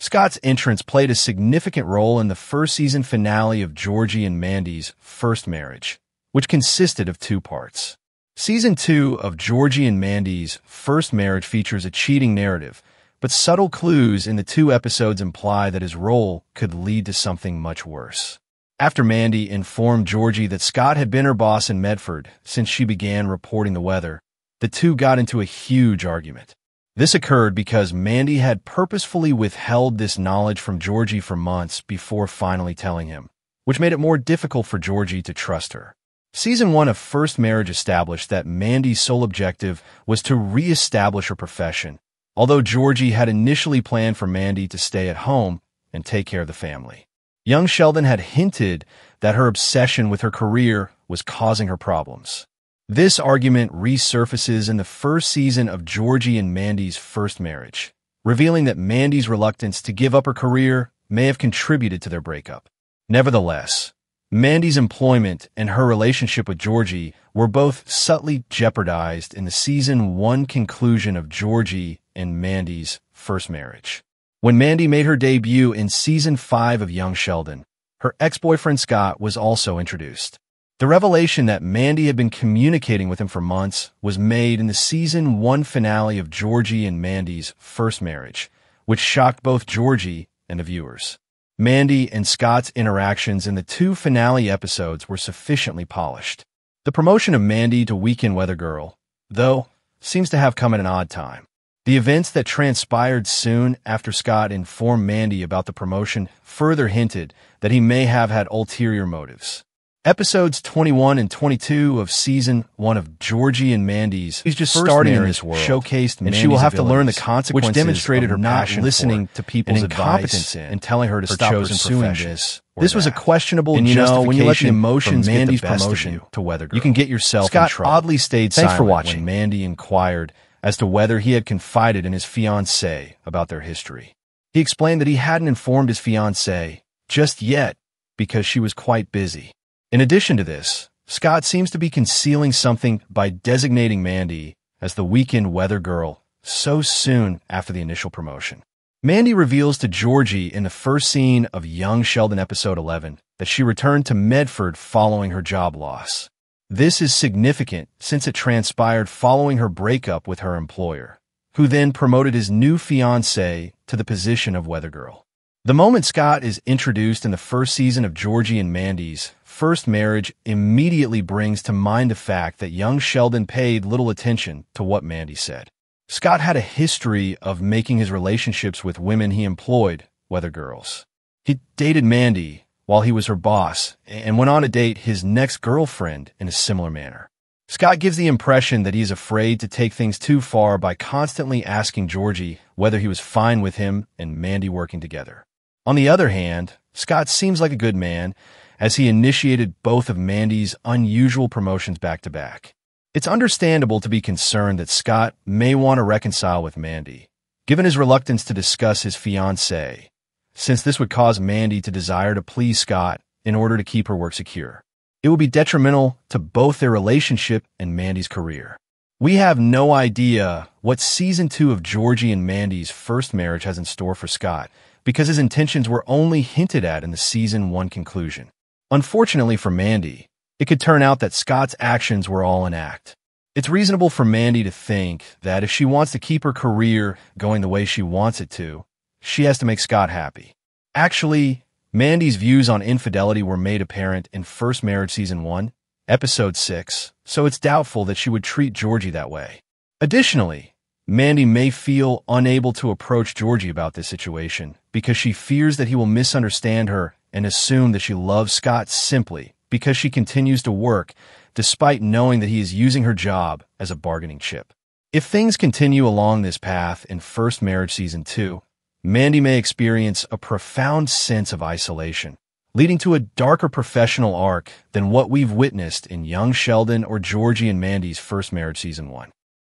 Scott's entrance played a significant role in the first season finale of Georgie and Mandy's first marriage, which consisted of 2 parts. Season 2 of Georgie and Mandy's first marriage features a cheating narrative, but subtle clues in the 2 episodes imply that his role could lead to something much worse. After Mandy informed Georgie that Scott had been her boss in Medford since she began reporting the weather, the 2 got into a huge argument. This occurred because Mandy had purposefully withheld this knowledge from Georgie for months before finally telling him, which made it more difficult for Georgie to trust her. Season 1 of First Marriage established that Mandy's sole objective was to re-establish her profession, although Georgie had initially planned for Mandy to stay at home and take care of the family. Young Sheldon had hinted that her obsession with her career was causing her problems. This argument resurfaces in the first season of Georgie and Mandy's first marriage, revealing that Mandy's reluctance to give up her career may have contributed to their breakup. Nevertheless, Mandy's employment and her relationship with Georgie were both subtly jeopardized in the season 1 conclusion of Georgie and Mandy's first marriage. When Mandy made her debut in season 5 of Young Sheldon, her ex-boyfriend Scott was also introduced. The revelation that Mandy had been communicating with him for months was made in the season 1 finale of Georgie and Mandy's first marriage, which shocked both Georgie and the viewers. Mandy and Scott's interactions in the 2 finale episodes were sufficiently polished. The promotion of Mandy to Weekend Weather Girl, though, seems to have come at an odd time. The events that transpired soon after Scott informed Mandy about the promotion further hinted that he may have had ulterior motives. Episodes 21 and 22 of Season 1 of Georgie and Mandy's He's just starting in this world showcased Mandy's she will have to learn the consequences, which demonstrated her passion listening to people's incompetence and telling her to stop pursuing this. This was a questionable and when you let the emotions Mandy's get the best promotion of you to Weather Girl, you can get yourself in trouble. Scott oddly stayed silent when Mandy inquired as to whether he had confided in his fiancée about their history. He explained that he hadn't informed his fiancée just yet because she was quite busy. In addition to this, Scott seems to be concealing something by designating Mandy as the Weekend Weather Girl so soon after the initial promotion. Mandy reveals to Georgie in the first scene of Young Sheldon episode 11 that she returned to Medford following her job loss. This is significant since it transpired following her breakup with her employer, who then promoted his new fiancée to the position of Weather Girl. The moment Scott is introduced in the first season of Georgie and Mandy's first marriage immediately brings to mind the fact that young Sheldon paid little attention to what Mandy said. Scott had a history of making his relationships with women he employed weather girls. He dated Mandy while he was her boss and went on to date his next girlfriend in a similar manner. Scott gives the impression that he is afraid to take things too far by constantly asking Georgie whether he was fine with him and Mandy working together. On the other hand, Scott seems like a good man, as he initiated both of Mandy's unusual promotions back-to-back. It's understandable to be concerned that Scott may want to reconcile with Mandy, given his reluctance to discuss his fiancée, since this would cause Mandy to desire to please Scott in order to keep her work secure. It would be detrimental to both their relationship and Mandy's career. We have no idea what Season 2 of Georgie and Mandy's first marriage has in store for Scott, because his intentions were only hinted at in the Season 1 conclusion. Unfortunately for Mandy, it could turn out that Scott's actions were all an act. It's reasonable for Mandy to think that if she wants to keep her career going the way she wants it to, she has to make Scott happy. Actually, Mandy's views on infidelity were made apparent in First Marriage Season 1, Episode 6, so it's doubtful that she would treat Georgie that way. Additionally, Mandy may feel unable to approach Georgie about this situation because she fears that he will misunderstand her and assume that she loves Scott simply because she continues to work despite knowing that he is using her job as a bargaining chip. If things continue along this path in First Marriage Season 2, Mandy may experience a profound sense of isolation, leading to a darker professional arc than what we've witnessed in Young Sheldon or Georgie and Mandy's First Marriage Season 1.